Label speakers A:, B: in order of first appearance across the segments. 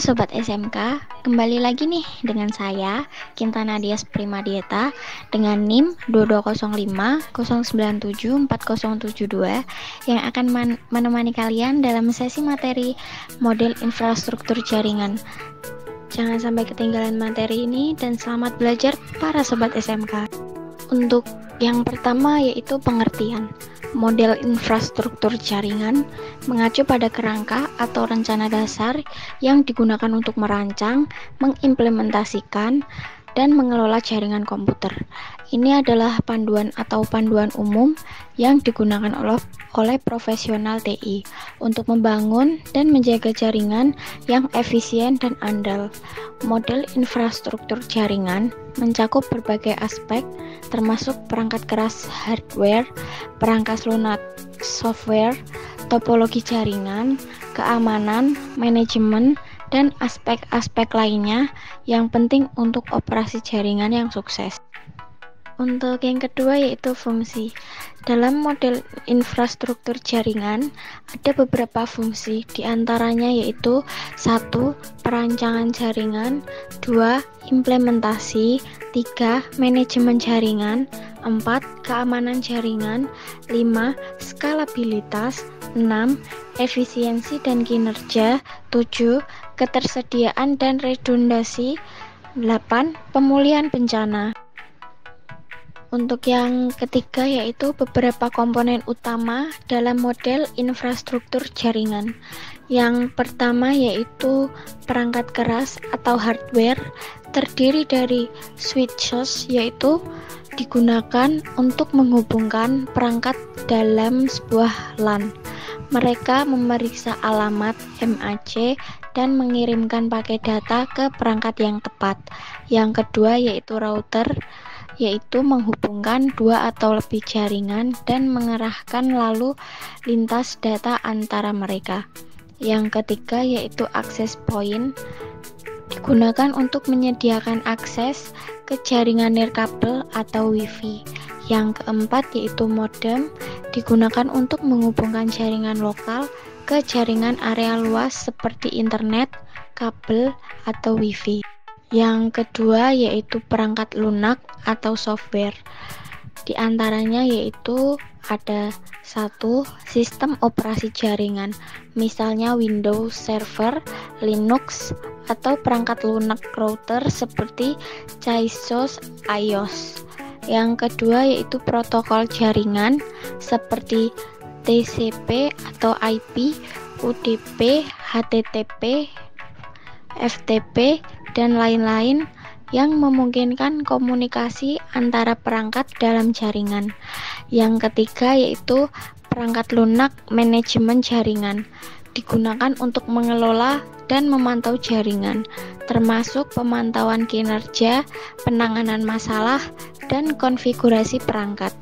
A: Sobat SMK, kembali lagi nih dengan saya, Kintana Dias Primadieta, dengan NIM 220509740772 yang akan menemani kalian dalam sesi materi model infrastruktur jaringan. Jangan sampai ketinggalan materi ini dan selamat belajar para Sobat SMK. Untuk yang pertama yaitu pengertian. Model infrastruktur jaringan mengacu pada kerangka atau rencana dasar yang digunakan untuk merancang, mengimplementasikan, dan mengelola jaringan komputer. Ini adalah panduan atau panduan umum yang digunakan oleh profesional TI untuk membangun dan menjaga jaringan yang efisien dan andal. Model infrastruktur jaringan mencakup berbagai aspek termasuk perangkat keras hardware, perangkat lunak software, topologi jaringan, keamanan, manajemen, dan aspek-aspek lainnya yang penting untuk operasi jaringan yang sukses. Untuk yang kedua yaitu fungsi. Dalam model infrastruktur jaringan ada beberapa fungsi, diantaranya yaitu 1. Perancangan jaringan, 2. Implementasi, 3. Manajemen jaringan, 4. Keamanan jaringan, 5. Skalabilitas, 6. Efisiensi dan kinerja, 7. Ketersediaan dan redundasi, 8. Pemulihan bencana. Untuk yang ketiga yaitu beberapa komponen utama dalam model infrastruktur jaringan. Yang pertama yaitu perangkat keras atau hardware, terdiri dari switches yaitu digunakan untuk menghubungkan perangkat dalam sebuah LAN. Mereka memeriksa alamat MAC dan mengirimkan paket data ke perangkat yang tepat. Yang kedua yaitu router, yaitu menghubungkan dua atau lebih jaringan dan mengerahkan lalu lintas data antara mereka. Yang ketiga yaitu access point, digunakan untuk menyediakan akses ke jaringan nirkabel atau WiFi. Yang keempat yaitu modem, digunakan untuk menghubungkan jaringan lokal ke jaringan area luas seperti internet, kabel, atau WiFi. Yang kedua yaitu perangkat lunak atau software. Di antaranya yaitu ada 1. Sistem operasi jaringan, misalnya Windows Server, Linux, atau perangkat lunak router seperti Chaisos iOS. Yang kedua yaitu protokol jaringan seperti TCP atau IP, UDP, HTTP, FTP, dan lain-lain yang memungkinkan komunikasi antara perangkat dalam jaringan. Yang ketiga yaitu perangkat lunak manajemen jaringan, digunakan untuk mengelola dan memantau jaringan, termasuk pemantauan kinerja, penanganan masalah, dan konfigurasi perangkat.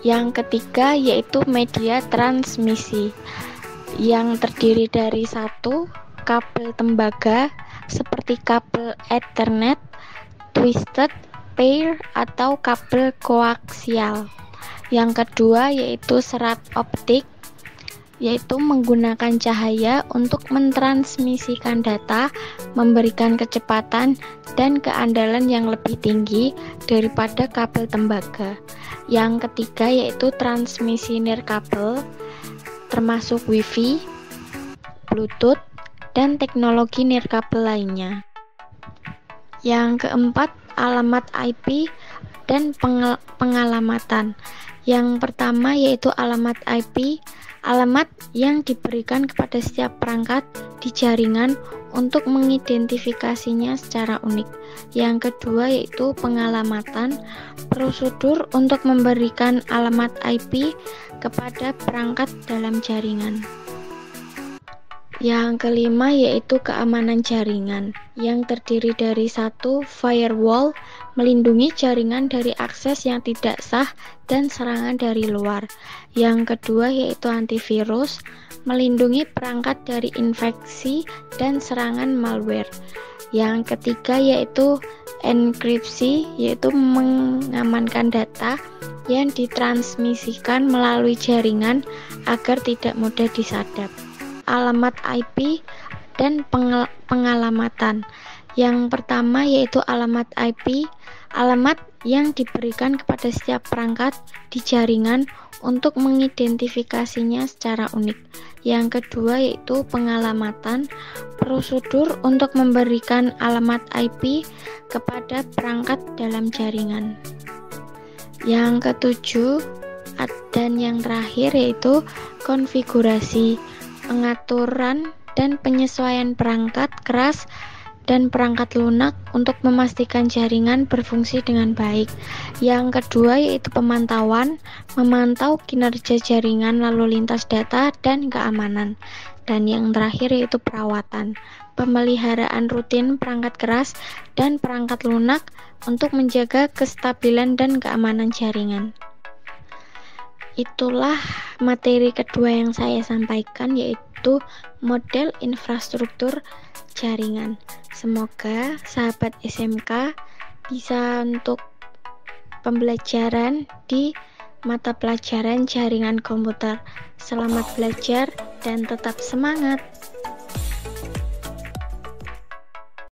A: Yang ketiga yaitu media transmisi, yang terdiri dari 1. Kabel tembaga seperti kabel Ethernet, twisted pair, atau kabel koaksial. Yang kedua yaitu serat optik, yaitu menggunakan cahaya untuk mentransmisikan data, memberikan kecepatan dan keandalan yang lebih tinggi daripada kabel tembaga. Yang ketiga yaitu transmisi nirkabel, termasuk WiFi, Bluetooth, dan teknologi nirkabel lainnya. Yang keempat, alamat IP dan pengalamatan. Yang pertama yaitu alamat IP, alamat yang diberikan kepada setiap perangkat di jaringan untuk mengidentifikasinya secara unik. Yang kedua yaitu pengalamatan, prosedur untuk memberikan alamat IP kepada perangkat dalam jaringan. Yang kelima yaitu keamanan jaringan, yang terdiri dari 1. Firewall, melindungi jaringan dari akses yang tidak sah dan serangan dari luar. Yang kedua yaitu antivirus, melindungi perangkat dari infeksi dan serangan malware. Yang ketiga yaitu enkripsi, yaitu mengamankan data yang ditransmisikan melalui jaringan agar tidak mudah disadap. Alamat IP dan pengalamatan. Yang pertama yaitu alamat IP, alamat yang diberikan kepada setiap perangkat di jaringan untuk mengidentifikasinya secara unik. Yang kedua yaitu pengalamatan, prosedur untuk memberikan alamat IP kepada perangkat dalam jaringan. Yang ketujuh dan yang terakhir yaitu konfigurasi, pengaturan dan penyesuaian perangkat keras dan perangkat lunak untuk memastikan jaringan berfungsi dengan baik. Yang kedua yaitu pemantauan, memantau kinerja jaringan lalu lintas data dan keamanan. Dan yang terakhir yaitu perawatan, pemeliharaan rutin perangkat keras dan perangkat lunak untuk menjaga kestabilan dan keamanan jaringan. Itulah materi kedua yang saya sampaikan, yaitu model infrastruktur jaringan. Semoga sahabat SMK bisa untuk pembelajaran di mata pelajaran jaringan komputer. Selamat belajar dan tetap semangat.